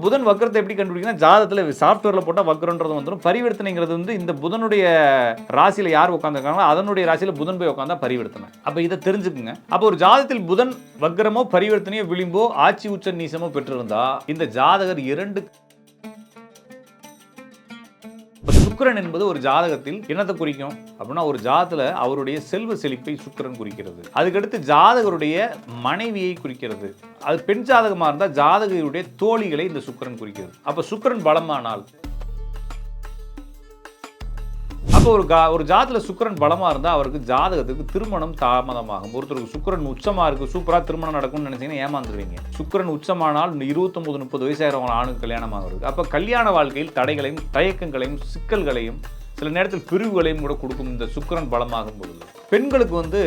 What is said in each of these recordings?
புதன் வக்கரத்தை எப்படி கண்டுபிடிக்கணும்? ஜாதகத்தில் சாஃப்ட்வேரில் போட்டால் வக்கரன்றது வந்துடும். பரிவர்த்தனைங்கிறது வந்து இந்த புதனுடைய ராசியில் யார் உட்காந்துருக்காங்களோ அதனுடைய ராசியில் புதன் போய் உட்காந்தா பரிவர்த்தனை. அப்போ இதை தெரிஞ்சுக்குங்க. அப்போ ஒரு ஜாதகத்தில் புதன் வக்கரமோ பரிவர்த்தனையோ விளிம்போ ஆட்சி உச்ச நீசமோ பெற்றிருந்தா இந்த ஜாதகர் இரண்டு சுக்கிரன் என்பது ஒரு ஜாதகத்தில் என்னத்தை குறிக்கும் அப்படின்னா, ஒரு ஜாதகத்துல அவருடைய செல்வ செழிப்பை சுக்கிரன் குறிக்கிறது. அதுக்கடுத்து ஜாதகருடைய மனைவியை குறிக்கிறது. அது பெண் ஜாதகமா இருந்தா ஜாதகருடைய தோழிகளை இந்த சுக்கிரன் குறிக்கிறது. அப்ப சுக்கிரன் பலமானால், அப்போ ஒரு ஜாதகத்தில் சுக்கிரன் பலமாக இருந்தால் அவருக்கு ஜாதகத்துக்கு திருமணம் தாமதமாகும். ஒருத்தருக்கு சுக்கிரன் உச்சமாக இருக்குது, சூப்பராக திருமணம் நடக்கும்னு நினைச்சீங்கன்னா ஏமாந்துருவீங்க. சுக்கிரன் உச்சமானால் 29-30 வயசாகிறவங்க ஆணுக்கு கல்யாணம் ஆகிறது. அப்போ கல்யாண வாழ்க்கையில் தடைகளையும் தயக்கங்களையும் சிக்கல்களையும் சில நேரத்தில் பிரிவுகளையும் கூட கொடுக்கும் இந்த சுக்கிரன் பலமாகும் பொழுது. பெண்களுக்கு வந்து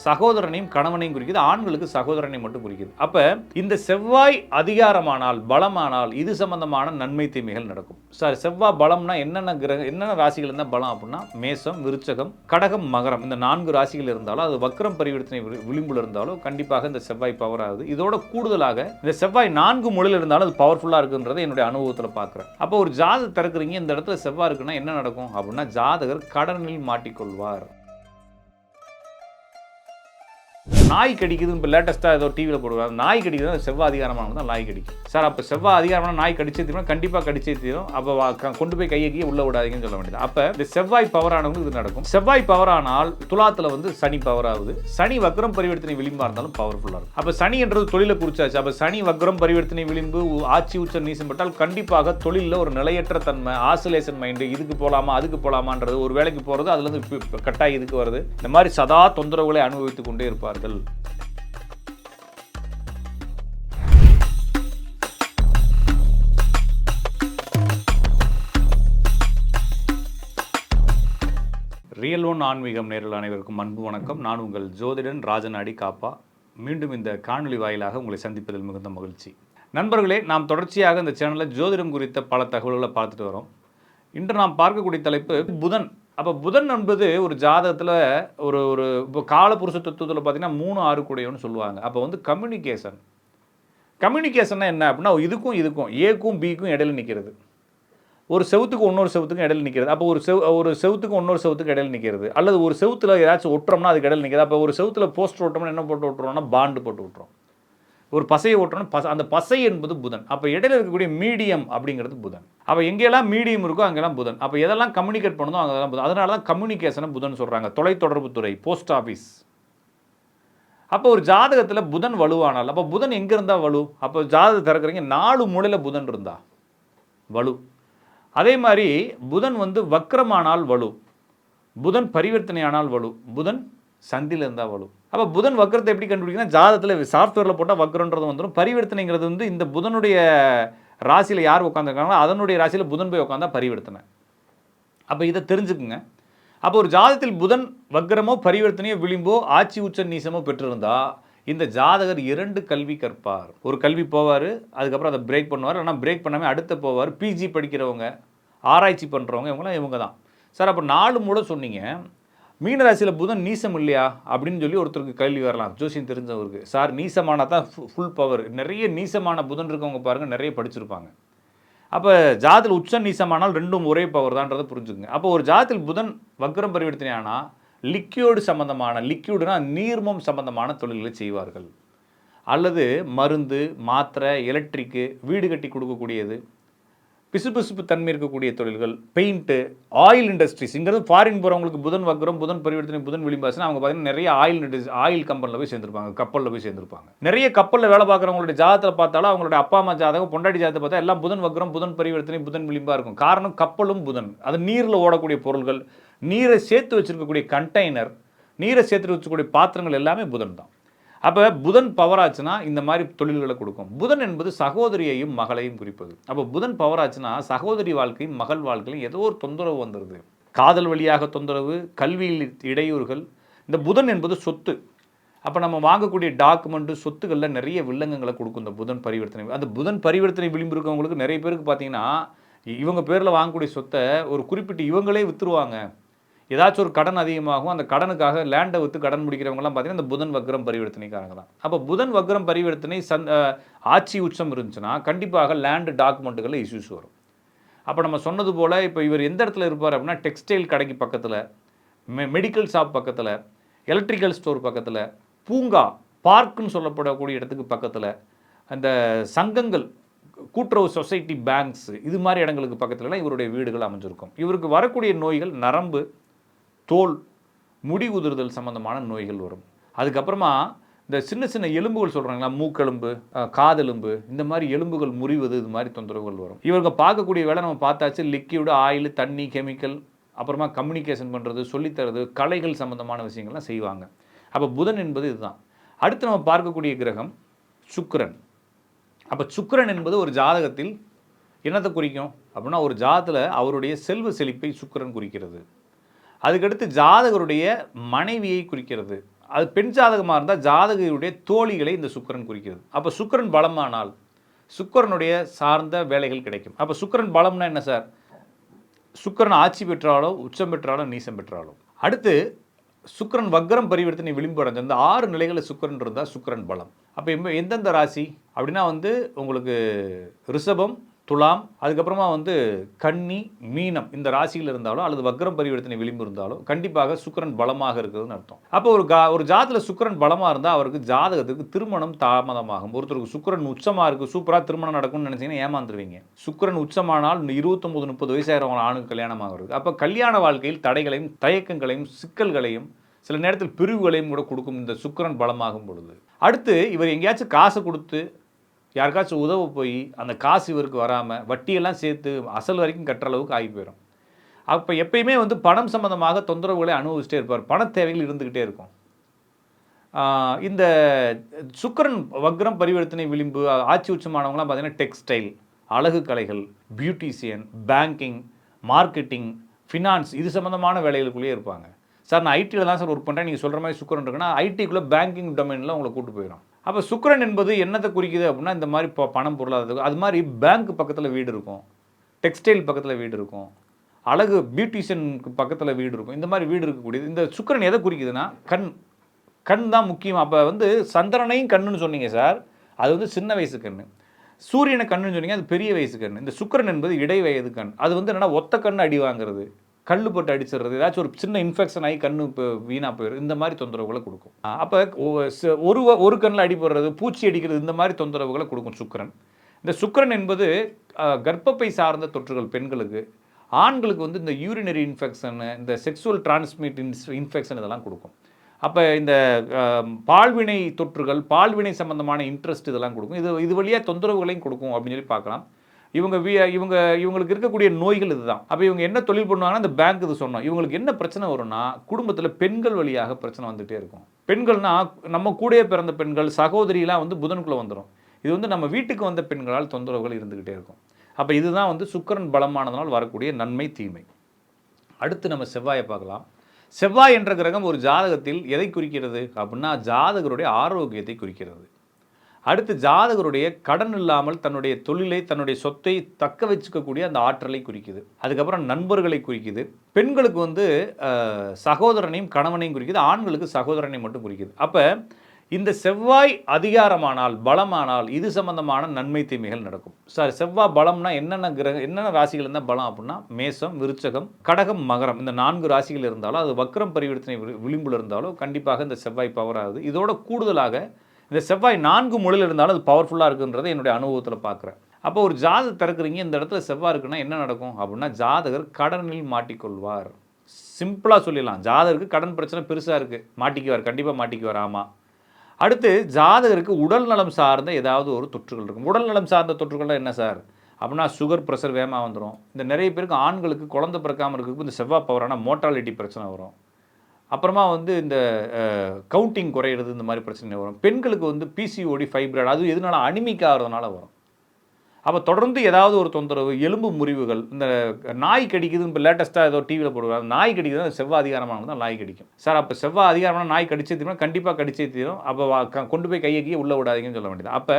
சகோதரனையும் கணவனையும் குறிக்குது, ஆண்களுக்கு சகோதரனை மட்டும் குறிக்குது. அப்போ இந்த செவ்வாய் அதிகாரமானால் பலமானால் இது சம்பந்தமான நன்மை தீமைகள் நடக்கும். சார், செவ்வாய் பலம்னா என்னென்ன ராசிகள் இருந்தால் பலம் அப்படின்னா, மேசம், விருச்சகம், கடகம், மகரம், இந்த 4 ராசிகள் இருந்தாலும் அது வக்ரம் பரிவர்த்தனை விளிம்பில் இருந்தாலும் கண்டிப்பாக இந்த செவ்வாய் பவர் ஆகுது. இதோட கூடுதலாக இந்த செவ்வாய் 4 மூலையில் இருந்தாலும் அது பவர்ஃபுல்லாக இருக்குன்றதை என்னுடைய அனுபவத்தில் பார்க்குறேன். அப்போ ஒரு ஜாதகம் திறக்கிறீங்க, இந்த இடத்துல செவ்வாய் இருக்குன்னா என்ன நடக்கும் அப்படின்னா, ஜாதகர் கடனில் மாட்டிக்கொள்வார். நாய் கடிக்குது. இப்போ லேட்டஸ்ட்டாக ஏதோ டிவியில் போடுவாங்க, நாய் கடிக்குது, செவ்வாய் அதிகாரமானது தான் நாய் கடிக்கும். சார், அப்போ செவ்வாய் அதிகாரமான நாய் கடிச்சே தீரும், கண்டிப்பாக கடிச்சே தீரும். அப்போ கொண்டு போய் கையை உள்ள விடாதீங்கன்னு சொல்ல வேண்டியது. அப்போ இந்த செவ்வாய் பவரானவங்க இது நடக்கும். செவ்வாய் பவரானால் துலாத்தில் வந்து சனி பவர் ஆகுது. சனி வக்ரம் பரிவர்த்தனை விளிம்பாக இருந்தாலும் பவர்ஃபுல்லாக இருக்கும். அப்போ சனின்றது தொழிலை குறிச்சாச்சு. அப்போ சனி வக்ரம் பரிவர்த்தனை விளிம்பு ஆட்சி உச்ச நீசம் பட்டால் கண்டிப்பாக தொழிலில் ஒரு நிலையற்ற தன்மை, ஆசோலேஷன் மைண்டு, இதுக்கு போகலாமா அதுக்கு போகலாமான்றது, ஒரு வேலைக்கு போகிறது அதுலேருந்து கட்டாயம் இதுக்கு வருது. இந்த மாதிரி சதா தொந்தரவுகளை அனுபவித்துக் கொண்டே இருப்பார்கள். ரியல் ஒன் ஆன்மீகம் நேரில் அனைவருக்கும் அன்பு வணக்கம். நான் உங்கள் ஜோதிடன் ராஜநாடி காப்பா. மீண்டும் இந்த காணொலி வாயிலாக உங்களை சந்திப்பதில் மிகுந்த மகிழ்ச்சி. நண்பர்களே, நாம் தொடர்ச்சியாக இந்த சேனலில் ஜோதிடம் குறித்த பல தகவல்களை பார்த்துட்டு வரோம். இன்று நாம் பார்க்கக்கூடிய தலைப்பு புதன். அப்போ புதன் என்பது ஒரு ஜாதகத்தில் ஒரு இப்போ காலபுருஷ தத்துவத்தில் பார்த்தீங்கன்னா 3, 6 கூடையோன்னு சொல்லுவாங்க. அப்போ வந்து கம்யூனிகேஷன்னா என்ன அப்படின்னா, இதுக்கும் ஏக்கும் பிக்கும் இடையில நிற்கிறது. ஒரு செவுத்துக்கு இன்னொரு செவுத்துக்கும் இடையில நிற்கிறது. அப்போ ஒரு செவுத்துக்கு இன்னொரு செவுத்துக்கு இடையில நிற்கிறது. அல்லது ஒரு செவுத்தில் ஏதாச்சும் ஒட்டுறோம்னா அதுக்கு இடையில நிற்கிறது. அப்போ ஒரு செவுத்தில் போஸ்டர் ஓட்டுறோம்னா என்ன போட்டு ஓட்டுறோம்னா பாண்டு போட்டு விட்டுறோம். ஒரு பசையை ஓட்டுறோம்னா அந்த பசை என்பது புதன். அப்போ இடையில இருக்கக்கூடிய மீடியம் அப்படிங்கிறது புதன். அப்போ எங்கெல்லாம் மீடியம் இருக்கோ அங்கெல்லாம் புதன். அப்போ எதெல்லாம் கம்யூனிகேட் பண்ணதோ அங்கெல்லாம் புதன். அதனால தான் கம்யூனிகேஷனை புதன் சொல்கிறாங்க. தொலைத்தொடர்பு துறை, போஸ்ட் ஆஃபீஸ். அப்போ ஒரு ஜாதகத்தில் புதன் வலுவானால், அப்போ புதன் எங்கே இருந்தால் வலு? அப்போ ஜாதகம் திறக்கிறீங்க 4 மூலையில் புதன் இருந்தா வலு. அதே மாதிரி புதன் வந்து வக்ரமானால் வலு, புதன் பரிவர்த்தனையானால் வலு, புதன் சந்தியில் இருந்தால் வலு. அப்போ புதன் வக்ரத்தை எப்படி கண்டுபிடிக்கணும்? ஜாதகத்தில் சாஃப்ட்வேரில் போட்டால் வக்ரன்றது வந்துடும். பரிவர்த்தனைங்கிறது வந்து இந்த புதனுடைய ராசியில் யார் உட்காந்துருக்காங்களோ அதனுடைய ராசியில் புதன் போய் உட்காந்தா பரிவர்த்தனை. அப்போ இதை தெரிஞ்சுக்குங்க. அப்போ ஒரு ஜாதகத்தில் புதன் வக்ரமோ பரிவர்த்தனையோ விளிம்போ ஆட்சி உச்ச நீசமோ பெற்றிருந்தா இந்த ஜாதகர் 2 கல்வி கற்பார். ஒரு கல்வி போவார், அதுக்கப்புறம் அதை பிரேக் பண்ணுவார். ஆனால் பிரேக் பண்ணாமல் அடுத்த போவார். பிஜி படிக்கிறவங்க, ஆராய்ச்சி பண்ணுறவங்க, இவங்க தான். சார், அப்போ 4 மூட சொன்னீங்க, மீனராசியில் புதன் நீசம் இல்லையா அப்படின்னு சொல்லி ஒருத்தருக்கு கேள்வி வரலாம், ஜோசியம் தெரிஞ்சவருக்கு. சார், நீசமானால் தான் ஃபுல் பவர். நிறைய நீசமான புதன் இருக்கவங்க பாருங்கள், நிறைய படிச்சிருப்பாங்க. அப்போ ஜாதத்தில் உச்ச நீசமானால் 2ம் ஒரே பவர் தான்றதை புரிஞ்சுக்குங்க. அப்போ ஒரு ஜாதத்தில் புதன் வக்ரம் பரிவர்த்தனை ஆனால் லிக்யூடு சம்பந்தமான, லிக்யூடுனா நீர்மம் சம்பந்தமான தொழில்களை செய்வார்கள். அல்லது மருந்து, மாத்திரை, எலக்ட்ரிக்கு, வீடு கட்டி கொடுக்கக்கூடியது, பிசுபிசுப்பு தன்மை இருக்கக்கூடிய தொழில்கள், பெயிண்ட்டு, ஆயில் இண்டஸ்ட்ரீஸ்ங்கிறது ஃபாரின் போகிறவங்களுக்கு புதன் வக்ரம், புதன் பரிவர்த்தனை, புதன் விளிம்பாசுன்னா அவங்க பார்த்தீங்கன்னா நிறைய ஆயில் கம்பெனியில் போய் சேர்ந்துருப்பாங்க, கப்பலில் போய் சேர்ந்துருப்பாங்க. நிறைய கப்பலில் வேலை பார்க்குறவங்களுடைய ஜாதகத்தில் பார்த்தாலும் அவங்களுடைய அப்பா அம்மா ஜாதகம், பொண்டாட்டி ஜாதகத்தை பார்த்தா எல்லாம் புதன் வக்ரம், புதன் பரிவர்த்தனை, புதன் விளிம்பாக இருக்கும். காரணம், கப்பலும் புதன். அது நீரில் ஓடக்கூடிய பொருள்கள், நீரை சேர்த்து வச்சுருக்கக்கூடிய கண்டெய்னர், நீரை சேர்த்து வச்சுக்கூடிய பாத்திரங்கள் எல்லாமே புதன் தான். அப்போ புதன் பவர் ஆச்சுன்னா இந்த மாதிரி தொழில்களை கொடுக்கும். புதன் என்பது சகோதரியையும் மகளையும் குறிப்பது. அப்போ புதன் பவர் ஆச்சுன்னா சகோதரி வாழ்க்கையும் மகள் வாழ்க்கையும் ஏதோ ஒரு தொந்தரவு வந்துடுது. காதல் வழியாக தொந்தரவு, கல்வியில் இடையூறுகள். இந்த புதன் என்பது சொத்து. அப்போ நம்ம வாங்கக்கூடிய டாக்குமெண்ட்டு, சொத்துக்களில் நிறைய வில்லங்கங்களை கொடுக்கும் இந்த புதன் பரிவர்த்தனை. அந்த புதன் பரிவர்த்தனை விளிம்பு இருக்கவங்களுக்கு நிறைய பேருக்கு பார்த்தீங்கன்னா இவங்க பேரில் வாங்கக்கூடிய சொத்தை ஒரு குறிப்பிட்டு இவங்களே விற்றுருவாங்க. ஏதாச்சும் ஒரு கடன் அதிகமாகும், அந்த கடனுக்காக லேண்டை விற்று கடன் முடிக்கிறவங்கலாம் பார்த்தீங்கன்னா இந்த புதன் வக்ரம் பரிவர்த்தனைக்காரங்க தான். அப்போ புதன் வக்ரம் பரிவர்த்தனை ஆட்சி உச்சம் இருந்துச்சுன்னா கண்டிப்பாக லேண்டு டாக்குமெண்ட்டுகளில் இஷ்யூஸ் வரும். அப்போ நம்ம சொன்னது போல் இப்போ இவர் எந்த இடத்துல இருப்பார் அப்படின்னா டெக்ஸ்டைல் கடைக்கு பக்கத்தில், மெடிக்கல் ஷாப் பக்கத்தில், எலக்ட்ரிக்கல் ஸ்டோர் பக்கத்தில், பூங்கா பார்க்குன்னு சொல்லப்படக்கூடிய இடத்துக்கு பக்கத்தில், அந்த சங்கங்கள், கூட்டுறவு சொசைட்டி, பேங்க்ஸ், இது மாதிரி இடங்களுக்கு பக்கத்துலலாம் இவருடைய வீடுகள் அமைஞ்சிருக்கும். இவருக்கு வரக்கூடிய நோய்கள் நரம்பு, தோல், முடி உதிர்தல் சம்பந்தமான நோய்கள் வரும். அதுக்கப்புறமா இந்த சின்ன சின்ன எலும்புகள் சொல்கிறாங்களா, மூக்கெலும்பு, காதெலும்பு, இந்த மாதிரி எலும்புகள் முறிவது, இது மாதிரி தொந்தரவுகள் வரும். இவங்க பார்க்கக்கூடிய வேலை நம்ம பார்த்தாச்சு, லிக்யூடு, ஆயில், தண்ணி, கெமிக்கல், அப்புறமா கம்யூனிகேஷன் பண்ணுறது, சொல்லித்தரது, கலைகள் சம்பந்தமான விஷயங்கள்லாம் செய்வாங்க. அப்போ புதன் என்பது இதுதான். அடுத்து நம்ம பார்க்கக்கூடிய கிரகம் சுக்கிரன். அப்போ சுக்கிரன் என்பது ஒரு ஜாதகத்தில் என்னத்தை குறிக்கும் அப்படின்னா, ஒரு ஜாதகத்தில் அவருடைய செல்வ செழிப்பை சுக்கிரன் குறிக்கிறது. அதுக்கடுத்து ஜாதகருடைய மனைவியை குறிக்கிறது. அது பெண் ஜாதகமாக இருந்தால் ஜாதகருடைய தோழிகளை இந்த சுக்கிரன் குறிக்கிறது. அப்போ சுக்கிரன் பலமானால் சுக்கிரனுடைய சார்ந்த வேலைகள் கிடைக்கும். அப்போ சுக்கிரன் பலம்னா என்ன சார்? சுக்கிரன் ஆட்சி பெற்றாலோ, உச்சம் பெற்றாலோ, நீசம் பெற்றாலோ. அடுத்து சுக்கிரன் வக்ரம் பரிவர்த்தனை விளிம்பு அடைஞ்ச இந்த 6 நிலைகளில் சுக்கிரன் இருந்தால் சுக்கிரன் பலம். அப்போ எந்தெந்த ராசி அப்படின்னா உங்களுக்கு ரிஷபம், துலாம், அதுக்கப்புறமா கன்னி, மீனம், இந்த ராசியில் இருந்தாலோ அல்லது வக்ரம் பரிவர்த்தனை விளிம்பு இருந்தாலோ கண்டிப்பாக சுக்கிரன் பலமாக இருக்குதுன்னு அர்த்தம். அப்போ ஒரு ஜாதத்தில் சுக்கிரன் பலமாக இருந்தால் அவருக்கு ஜாதகத்துக்கு திருமணம் தாமதமாகும். ஒருத்தருக்கு சுக்கிரன் உச்சமாக இருக்குது, சூப்பராக திருமணம் நடக்கும்னு நினச்சிங்கன்னா ஏமாந்துருவீங்க. சுக்கிரன் உச்சமானால் 29-30 வயசாகிறவங்க ஆணுக்கு கல்யாணம் ஆகிறது. அப்போ கல்யாண வாழ்க்கையில் தடைகளையும், தயக்கங்களையும், சிக்கல்களையும், சில நேரத்தில் பிரிவுகளையும் கூட கொடுக்கும் இந்த சுக்கிரன் பலமாகும் பொழுது. அடுத்து இவர் எங்கேயாச்சும் காசை கொடுத்து யாருக்காச்சும் உதவ போய் அந்த காசு இவருக்கு வராமல் வட்டியெல்லாம் சேர்த்து அசல் வரைக்கும் கட்டுற அளவுக்கு ஆகி போயிடும். அப்போ எப்பயுமே பணம் சம்பந்தமாக தொந்தரவுகளை அனுபவிச்சுட்டே இருப்பார். பண தேவைகள் இருந்துக்கிட்டே இருக்கும். இந்த சுக்கிரன் வக்ரம் பரிவர்த்தனை விளிம்பு ஆட்சி உச்சமானவங்களாம் பார்த்தீங்கன்னா டெக்ஸ்டைல், அழகு கலைகள், பியூட்டிஷியன், பேங்கிங், மார்க்கெட்டிங், ஃபினான்ஸ், இது சம்மந்தமான வேலைகளுக்குள்ளேயே இருப்பாங்க. சார் நான் ஐடியில் தான் சார் ஒர்க் பண்ணுறேன், நீங்கள் சொல்கிற மாதிரி சுக்கிரன் இருக்குன்னா ஐடிக்குள்ளே பேங்கிங் டொமைனில் உங்களை கூட்டு போயிடும். அப்போ சுக்கிரன் என்பது என்னத்தை குறிக்குது அப்படின்னா இந்த மாதிரி பணம் பொருளாதாரம். அது மாதிரி பேங்க் பக்கத்தில் வீடு இருக்கும், டெக்ஸ்டைல் பக்கத்தில் வீடு இருக்கும், அழகு பியூட்டிஷியனுக்கு பக்கத்தில் வீடு இருக்கும். இந்த மாதிரி வீடு இருக்கக்கூடியது. இந்த சுக்கிரன் எதை குறிக்குதுன்னா கண் தான் முக்கியம். அப்போ சந்திரனையும் கண்ணுன்னு சொன்னீங்க சார், அது சின்ன வயசு கண். சூரியனை கண்ணுன்னு சொன்னீங்க, அது பெரிய வயசு கண். இந்த சுக்கிரன் என்பது இடை வயது கண். அது என்னென்னா ஒத்த கண் அடி வாங்குறது, கல் போட்டு அடிச்சிடுறது, ஏதாச்சும் ஒரு சின்ன இன்ஃபெக்ஷன் ஆகி கண்ணு இப்போ வீணாக போயிடும். இந்த மாதிரி தொந்தரவுகளை கொடுக்கும். அப்போ ஒரு கண்ணில் அடிபடுறது, பூச்சி அடிக்கிறது, இந்த மாதிரி தொந்தரவுகளை கொடுக்கும் சுக்கிரன். இந்த சுக்கிரன் என்பது கர்ப்பப்பை சார்ந்த தொற்றுகள் பெண்களுக்கு, ஆண்களுக்கு இந்த யூரினரி இன்ஃபெக்ஷன், இந்த செக்ஸுவல் டிரான்ஸ்மிட் இன்ஃபெக்ஷன் இதெல்லாம் கொடுக்கும். அப்போ இந்த பால்வினை தொற்றுகள், பால்வினை சம்பந்தமான இன்ட்ரெஸ்ட் இதெல்லாம் கொடுக்கும். இது வழியாக தொந்தரவுகளையும் கொடுக்கும் அப்படின்னு சொல்லி பார்க்கலாம். இவங்களுக்கு இருக்கக்கூடிய நோய்கள் இதுதான். அப்போ இவங்க என்ன தொழில் பண்ணுவாங்கன்னா இந்த பேங்க் இது சொன்னோம். இவங்களுக்கு என்ன பிரச்சனை வரும்னா குடும்பத்தில் பெண்கள் வழியாக பிரச்சனை வந்துகிட்டே இருக்கும். பெண்கள்னா நம்ம கூடயே பிறந்த பெண்கள், சகோதரியெலாம் புதனுக்குள்ளே வந்துடும். இது நம்ம வீட்டுக்கு வந்த பெண்களால் தொந்தரவுகள் இருந்துக்கிட்டே இருக்கும். அப்போ இதுதான் சுக்கிரன் பலமானதனால் வரக்கூடிய நன்மை தீமை. அடுத்து நம்ம செவ்வாயை பார்க்கலாம். செவ்வாய் என்ற கிரகம் ஒரு ஜாதகத்தில் எதை குறிக்கிறது அப்படின்னா ஜாதகருடைய ஆரோக்கியத்தை குறிக்கிறது. அடுத்து ஜாதகருடைய கடன் இல்லாமல் தன்னுடைய தொழிலை, தன்னுடைய சொத்தை தக்க வச்சுக்கக்கூடிய அந்த ஆற்றலை குறிக்குது. அதுக்கப்புறம் நண்பர்களை குறிக்குது. பெண்களுக்கு சகோதரனையும் கணவனையும் குறிக்குது. ஆண்களுக்கு சகோதரனை மட்டும் குறிக்குது. அப்போ இந்த செவ்வாய் அதிகாரமானால், பலமானால் இது சம்பந்தமான நன்மை தீமைகள் நடக்கும். சார் செவ்வாய் பலம்னா என்னென்ன ராசிகள் இருந்தால் பலம் அப்படின்னா மேசம், விருச்சகம், கடகம், மகரம், இந்த 4 ராசிகள் இருந்தாலும் அது வக்ரம் பரிவர்த்தனை விளிம்பில் இருந்தாலும் கண்டிப்பாக இந்த செவ்வாய் பவர் ஆகுது. இதோட கூடுதலாக இந்த செவ்வாய் 4 மூலையில் இருந்தாலும் அது பவர்ஃபுல்லாக இருக்குன்றதை என்னுடைய அனுபவத்தில் பார்க்குறேன். அப்போ ஒரு ஜாதகம் திறக்கிறீங்க, இந்த இடத்துல செவ்வாய் இருக்குன்னா என்ன நடக்கும் அப்படின்னா ஜாதகர் கடனில் மாட்டிக்கொள்வார். சிம்பிளாக சொல்லிடலாம். ஜாதகருக்கு கடன் பிரச்சனை பெருசாக இருக்குது, மாட்டிக்குவார், கண்டிப்பாக மாட்டிக்குவார். ஆமாம். அடுத்து ஜாதகருக்கு உடல் நலம் சார்ந்த ஏதாவது ஒரு தொற்றுகள் இருக்கும். உடல் நலம் சார்ந்த தொற்றுகள்லாம் என்ன சார் அப்படின்னா சுகர், ப்ரெஷர் வேகமாக வந்துடும். இந்த நிறைய பேருக்கு ஆண்களுக்கு குழந்தை பிறக்காமல் இருக்கிறதுக்கு இந்த செவ்வாய் பவரான மோர்டாலிட்டி பிரச்சனை வரும். அப்புறமா இந்த கவுண்டிங் குறையிறது, இந்த மாதிரி பிரச்சனை வரும். பெண்களுக்கு பிசிஓடி, ஃபைப்ராய்டு, அது எதனால அனிமிக் ஆகிறதுனால வரும். அப்போ தொடர்ந்து ஏதாவது ஒரு தொந்தரவு, எலும்பு முறிவுகள், இந்த நாய் கடிக்குது. இப்போ லேட்டஸ்ட்டாக ஏதோ டிவியில் போடுவாங்க, நாய் கடிக்குது, செவ்வாய் அதிகாரமானது தான் நாய் கடிக்கும். சார் அப்போ செவ்வாய் அதிகாரமான நாய் கடிச்சே தீரும், கண்டிப்பாக கடிச்சே தீரும். அப்போ கொண்டு போய் கையை உள்ளே விடாதீங்கன்னு சொல்ல வேண்டியது. அப்போ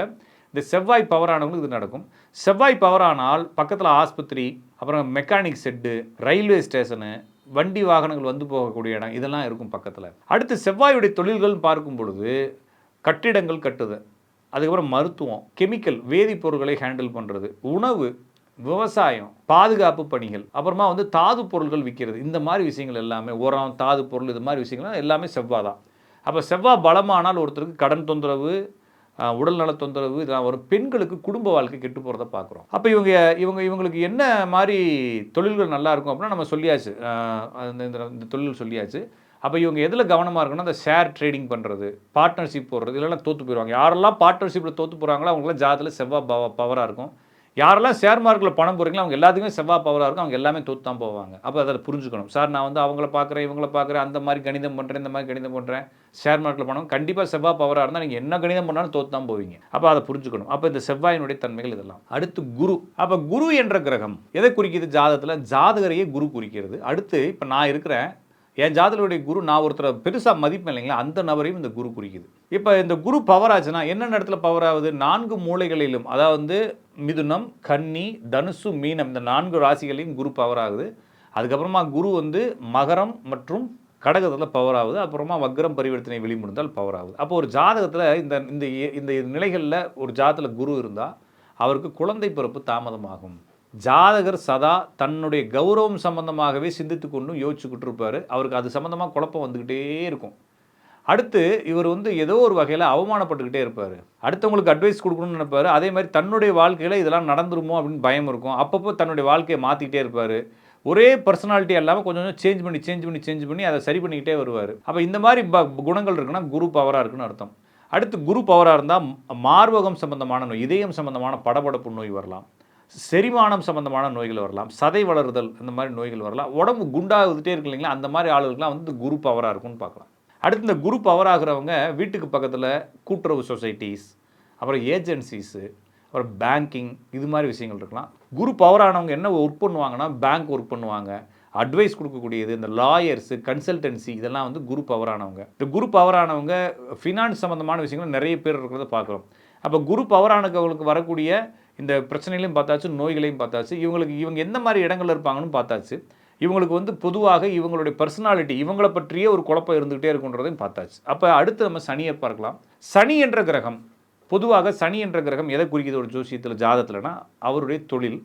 இந்த செவ்வாய் பவரானவங்களுக்கு இது நடக்கும். செவ்வாய் பவரானால் பக்கத்தில் ஆஸ்பத்திரி, அப்புறம் மெக்கானிக் செட்டு, ரயில்வே ஸ்டேஷனு, வண்டி வாகனங்கள் வந்து போகக்கூடிய இடம் இதெல்லாம் இருக்கும் பக்கத்தில். அடுத்து செவ்வாயுடைய தொழில்கள் பார்க்கும் பொழுது கட்டிடங்கள் கட்டுதல், அதுக்கப்புறம் மருத்துவம், கெமிக்கல் வேதிப்பொருட்களை ஹேண்டில் பண்ணுறது, உணவு, விவசாயம், பாதுகாப்பு பணிகள், அப்புறமா வந்து தாது பொருட்கள் விற்கிறது, இந்த மாதிரி விஷயங்கள் எல்லாமே உரம், தாது பொருள், இது மாதிரி விஷயங்கள் எல்லாமே செவ்வாய் தான். அப்போ செவ்வாய் பலமானால் ஒருத்தருக்கு கடன் தொந்தரவு, உடல்நல தொந்தரவு இதெல்லாம் வரும். பெண்களுக்கு குடும்ப வாழ்க்கை கெட்டு போகிறத பார்க்குறோம். அப்போ இவங்களுக்கு என்ன மாதிரி தொழில்கள் நல்லா இருக்கும் அப்படின்னா நம்ம சொல்லியாச்சு, இந்த தொழில் சொல்லியாச்சு. அப்போ இவங்க எதில் கவனமாக இருக்கணும்னா அந்த ஷேர் ட்ரேடிங் பண்ணுறது, பார்ட்னர்ஷிப் போடுறது, இதெல்லாம் தோற்று போயிடுவாங்க. யாரெல்லாம் பார்ட்னர்ஷிப்பில் தோற்று போகிறாங்களோ அவங்களாம் ஜாதத்தில் செவ்வாய் பவராக இருக்கும். யாரெல்லாம் ஷேர் மார்க்கெட்டில் பணம் போடுறீங்களோ அவங்க எல்லாத்துக்குமே செவ்வாய் பவராக இருக்கும். அவங்க எல்லாமே தோற்று தான் போவாங்க. அப்போ அதில் புரிஞ்சுக்கணும். சார் நான் வந்து அவங்கள பார்க்குறேன், இவங்கள பார்க்குறேன், அந்த மாதிரி கணிதம் பண்ணுறேன், இந்த மாதிரி கணிதம் பண்ணுறேன், ஷேர் மார்க்கெட்டில் பணம் கண்டிப்பாக செவ்வாய் பவராக இருந்தால் நீங்கள் என்ன கணிதம் பண்ணாலும் தோற்று தான் போவீங்க. அப்போ அதை புரிஞ்சுக்கணும். அப்போ இந்த செவ்வாயினுடைய தன்மைகள் இதெல்லாம். அடுத்து குரு. அப்போ குரு என்ற கிரகம் எதை குறிக்கிது ஜாதகத்தில்? ஜாதகரையே குரு குறிக்கிறது. அடுத்து இப்போ நான் இருக்கிறேன், என் ஜாதகருடைய குரு, நான் ஒருத்தரை பெருசாக மதிப்பேன் இல்லைங்களா, அந்த நபரையும் இந்த குரு குறிக்குது. இப்போ இந்த குரு பவர் ஆச்சுன்னா என்னென்ன இடத்துல பவர் ஆகுது? 4 மூலைகளிலும், அதாவது மிதுனம், கன்னி, தனுசு, மீனம், இந்த 4 ராசிகளையும் குரு பவர் ஆகுது. அதுக்கப்புறமா குரு வந்து மகரம் மற்றும் கடகத்தில் பவர் ஆகுது. அப்புறமா வக்ரம் பரிவர்த்தனை வெளிமுடிந்தால் பவர் ஆகுது. அப்போ ஒரு ஜாதகத்தில் இந்த இந்த நிலைகளில் ஒரு ஜாதகத்தில் குரு இருந்தால் அவருக்கு குழந்தை பிறப்பு தாமதமாகும். ஜாதகர் சதா தன்னுடைய கௌரவம் சம்பந்தமாகவே சிந்தித்து கொண்டும் யோசிச்சுக்கிட்டு இருப்பார். அவருக்கு அது சம்மந்தமாக குழப்பம் வந்துக்கிட்டே இருக்கும். அடுத்து இவர் வந்து ஏதோ ஒரு வகையில் அவமானப்பட்டுக்கிட்டே இருப்பார். அடுத்தவங்களுக்கு அட்வைஸ் கொடுக்கணும்னு நினைப்பார். அதே மாதிரி தன்னுடைய வாழ்க்கையில் இதெல்லாம் நடந்துருமோ அப்படின்னு பயம் இருக்கும். அப்பப்போ தன்னுடைய வாழ்க்கையை மாற்றிக்கிட்டே இருப்பார். ஒரே பர்சனாலிட்டி இல்லாமல் கொஞ்சம் கொஞ்சம் சேஞ்ச் பண்ணி அதை சரி பண்ணிக்கிட்டே வருவார். அப்போ இந்த மாதிரி குணங்கள் இருக்குன்னா குரு பவராக இருக்குன்னு அர்த்தம். அடுத்து குரு பவராக இருந்தால் மார்பகம் சம்பந்தமான நோய், இதயம் சம்பந்தமான படபடப்பு நோய் வரலாம், செரிமானம் சம்பந்தமான நோய்கள் வரலாம், சதை வளருதல், இந்த மாதிரி நோய்கள் வரலாம், உடம்பு குண்டாகிட்டே இருக்கு இல்லைங்களா, அந்த மாதிரி ஆளுகளுக்குலாம் வந்து குரு பவராக இருக்கும்னு பார்க்கலாம். அடுத்து இந்த குரு பவர் ஆகிறவங்க வீட்டுக்கு பக்கத்தில் கூட்டுறவு சொசைட்டிஸ், அப்புறம் ஏஜென்சிஸு, அப்புறம் பேங்கிங், இது மாதிரி விஷயங்கள் இருக்கலாம். குரு பவர் ஆனவங்க என்ன ஒர்க் பண்ணுவாங்கன்னா பேங்க் ஒர்க் பண்ணுவாங்க, அட்வைஸ் கொடுக்கக்கூடியது, இந்த லாயர்ஸு, கன்சல்டன்சி, இதெல்லாம் வந்து குரு பவர் ஆனவங்க. இந்த குரு பவர் ஆனவங்க ஃபினான்ஸ் சம்மந்தமான விஷயங்கள் நிறைய பேர் இருக்கிறத பார்க்குறோம். அப்போ குரு பவர் ஆனவங்களுக்கு வரக்கூடிய இந்த பிரச்சனைகளையும் பார்த்தாச்சு, நோய்களையும் பார்த்தாச்சு, இவங்க எந்த மாதிரி இடங்கள்ல இருப்பாங்கன்னு பார்த்தாச்சு, இவங்களுக்கு வந்து பொதுவாக இவங்களுடைய பர்சனாலிட்டி, இவங்களை பற்றியே ஒரு குழப்பம் இருந்துகிட்டே இருக்குன்றதையும் பார்த்தாச்சு. அப்போ அடுத்து நம்ம சனியை பார்க்கலாம். சனி என்ற கிரகம், பொதுவாக சனி என்ற கிரகம் எதை குறிக்கிது ஒரு ஜோசியத்தில் ஜாதகத்தில்னா அவருடைய தொழில்,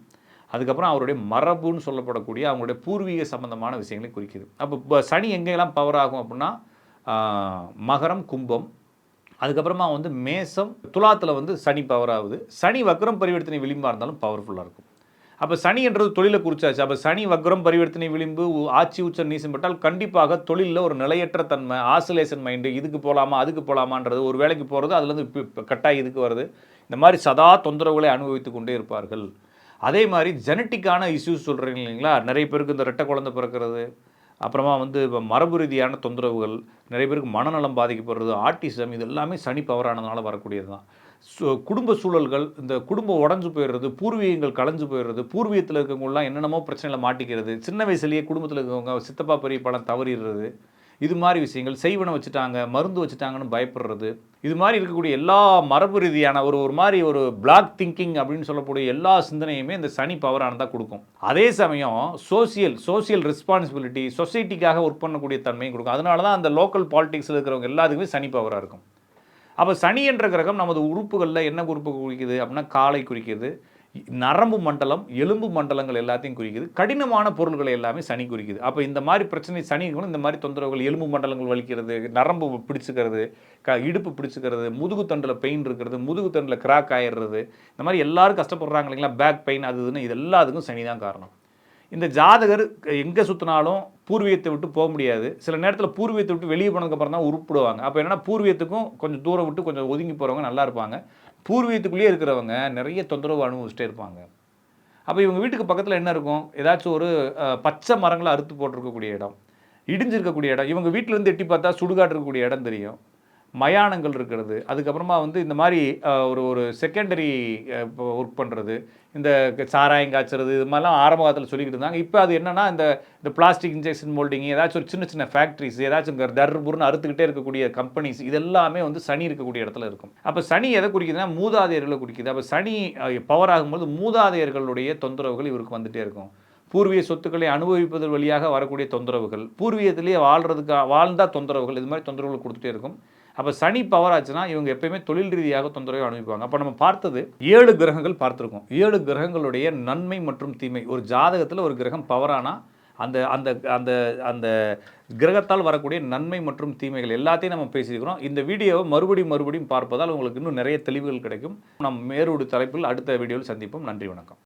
அதுக்கப்புறம் அவருடைய மரபுன்னு சொல்லப்படக்கூடிய அவங்களுடைய பூர்வீக சம்பந்தமான விஷயங்களை குறிக்கிது. அப்போ சனி எங்கெல்லாம் பவர் ஆகும் அப்படின்னா மகரம், கும்பம், அதுக்கப்புறமா வந்து மேசம், துலாத்தில் வந்து சனி பவர் ஆகுது. சனி வக்ரம் பரிவர்த்தனை விளிம்பாக இருந்தாலும் பவர்ஃபுல்லாக இருக்கும். அப்போ சனி என்றது தொழிலை குறிச்சாச்சு. அப்போ சனி வக்ரம் பரிவர்த்தனை விளிம்பு ஆட்சி உச்சம் நீசம் பட்டால் கண்டிப்பாக தொழிலில் ஒரு நிலையற்ற தன்மை, ஆசோலேஷன் மைண்டு, இதுக்கு போகலாமா அதுக்கு போகலாமான்றது, ஒரு வேலைக்கு போகிறது அதுலேருந்து கட்டாயி இதுக்கு வருது, இந்த மாதிரி சதா தொந்தரவுகளை அனுபவித்து கொண்டே இருப்பார்கள். அதே மாதிரி ஜெனட்டிக்கான இஷ்யூஸ் சொல்கிறீங்க இல்லைங்களா, நிறைய பேருக்கு இந்த ரெட்டை குழந்தை பிறக்கிறது, அப்புறமா வந்து இப்போ மரபு ரீதியான தொந்தரவுகள், நிறைய பேருக்கு மனநலம் பாதிக்கப்படுறது, ஆட்டிசம், இது எல்லாமே சனி பவரானதுனால வரக்கூடியது தான். குடும்ப சூழல்கள், இந்த குடும்பம் உடஞ்சு போயிடுறது, பூர்வீகங்கள் கலைஞ்சு போயிடுறது, பூர்வீகத்தில் இருக்கவங்களாம் என்னென்னமோ பிரச்சனையில் மாட்டிக்கிறது, சின்ன வயசுலேயே குடும்பத்தில் இருக்கவங்க சித்தப்பா பெரிய பணம் தவறிடுறது, இது மாதிரி விஷயங்கள், செய்வனை வச்சுட்டாங்க, மருந்து வச்சுட்டாங்கன்னு பயப்படுறது, இது மாதிரி இருக்கக்கூடிய எல்லா மரபு ரீதியான ஒரு மாதிரி ஒரு பிளாக் திங்கிங் அப்படின்னு சொல்லக்கூடிய எல்லா சிந்தனையுமே இந்த சனி பவரானதாக கொடுக்கும். அதே சமயம் சோசியல் ரெஸ்பான்சிபிலிட்டி, சொசைட்டிக்காக ஒர்க் பண்ணக்கூடிய தன்மையும் கொடுக்கும். அதனால தான் அந்த லோக்கல் பாலிடிக்ஸில் இருக்கிறவங்க எல்லாத்துக்குமே சனி பவராக இருக்கும். அப்போ சனி என்ற கிரகம் நமது உறுப்புகளில் என்ன உறுப்பு குறிக்குது அப்படின்னா காலை குறிக்குது, நரம்பு மண்டலம், எலும்பு மண்டலங்கள் எல்லாத்தையும் குறிக்குது, கடினமான பொருள்களை எல்லாமே சனி குறிக்குது. அப்போ இந்த மாதிரி பிரச்சனை சனிக்கு இந்த மாதிரி தொந்தரவுகள், எலும்பு மண்டலங்கள் வலிக்கிறது, நரம்பு பிடிச்சிக்கிறது, இடுப்பு பிடிச்சிக்கிறது, முதுகுத்தண்டில் பெயின் இருக்கிறது, முதுகுத்தண்டில் கிராக் ஆயிடுறது, இந்த மாதிரி எல்லாரும் கஷ்டப்படுறாங்க இல்லைங்களா, பேக் பெயின், அது இதுன்னு, இது எல்லாத்துக்கும் சனி தான் காரணம். இந்த ஜாதகர் எங்கே சுற்றினாலும் பூர்வீகத்தை விட்டு போக முடியாது. சில நேரத்தில் பூர்வீகத்தை விட்டு வெளியே போனதுக்கப்புறம் தான் உருப்பிடுவாங்க. அப்போ என்னென்னா பூர்வீகத்துக்கும் கொஞ்சம் தூரம் விட்டு கொஞ்சம் ஒதுங்கி போகிறவங்க நல்லா இருப்பாங்க, பூர்வீகத்துக்குள்ளேயே இருக்கிறவங்க நிறைய தொந்தரவு அனுபவிச்சுட்டே இருப்பாங்க. அப்போ இவங்க வீட்டுக்கு பக்கத்தில் என்ன இருக்கும், ஏதாச்சும் ஒரு பச்சை மரங்களை அறுத்து போட்டிருக்கக்கூடிய இடம், இடிஞ்சிருக்கக்கூடிய இடம், இவங்க வீட்டிலேருந்து எட்டி பார்த்தா சுடுகாட்டு இருக்கக்கூடிய இடம் தெரியும், மயானங்கள் இருக்கிறது, அதுக்கப்புறமா வந்து இந்த மாதிரி ஒரு செகண்டரி ஒர்க் பண்ணுறது, இந்த சாராயம் காய்ச்சறது, இது மாதிரிலாம் ஆரம்ப காலத்தில் சொல்லிக்கிட்டு இருந்தாங்க. இப்போ அது என்னென்னா இந்த பிளாஸ்டிக் இன்ஜெக்ஷன் மோல்டிங், ஏதாச்சும் ஒரு சின்ன சின்ன ஃபேக்ட்ரிஸ், ஏதாச்சும் தர்புர்னு அறுத்துக்கிட்டே இருக்கக்கூடிய கம்பெனிஸ், இதெல்லாமே வந்து சனி இருக்கக்கூடிய இடத்துல இருக்கும். அப்போ சனி எதை குறிக்குதுன்னா மூதாதையர்களை குறிக்குது. அப்போ சனி பவர் ஆகும்போது மூதாதையர்களுடைய தொந்தரவுகள் இவருக்கு வந்துகிட்டே இருக்கும். பூர்வீக சொத்துக்களை அனுபவிப்பதன் வழியாக வரக்கூடிய தொந்தரவுகள், பூர்வீகத்திலேயே வாழ்ந்தால் தொந்தரவுகள், இது மாதிரி தொந்தரவுகள் கொடுத்துட்டே இருக்கும். அப்போ சனி பவர் ஆச்சுன்னா இவங்க எப்பயுமே தொழில் ரீதியாக தொந்தரவை அனுபவிப்பாங்க. அப்போ நம்ம பார்த்தது 7 கிரகங்கள் பார்த்துருக்கோம். 7 கிரகங்களுடைய நன்மை மற்றும் தீமை. ஒரு ஜாதகத்தில் ஒரு கிரகம் பவரானா அந்த அந்த அந்த அந்த கிரகத்தால் வரக்கூடிய நன்மை மற்றும் தீமைகள் எல்லாத்தையும் நம்ம பேசியிருக்கிறோம். இந்த வீடியோவை மறுபடியும் பார்ப்பதால் உங்களுக்கு இன்னும் நிறைய தெளிவுகள் கிடைக்கும். நம்ம மேலோடு தலைப்பில் அடுத்த வீடியோவில் சந்திப்போம். நன்றி, வணக்கம்.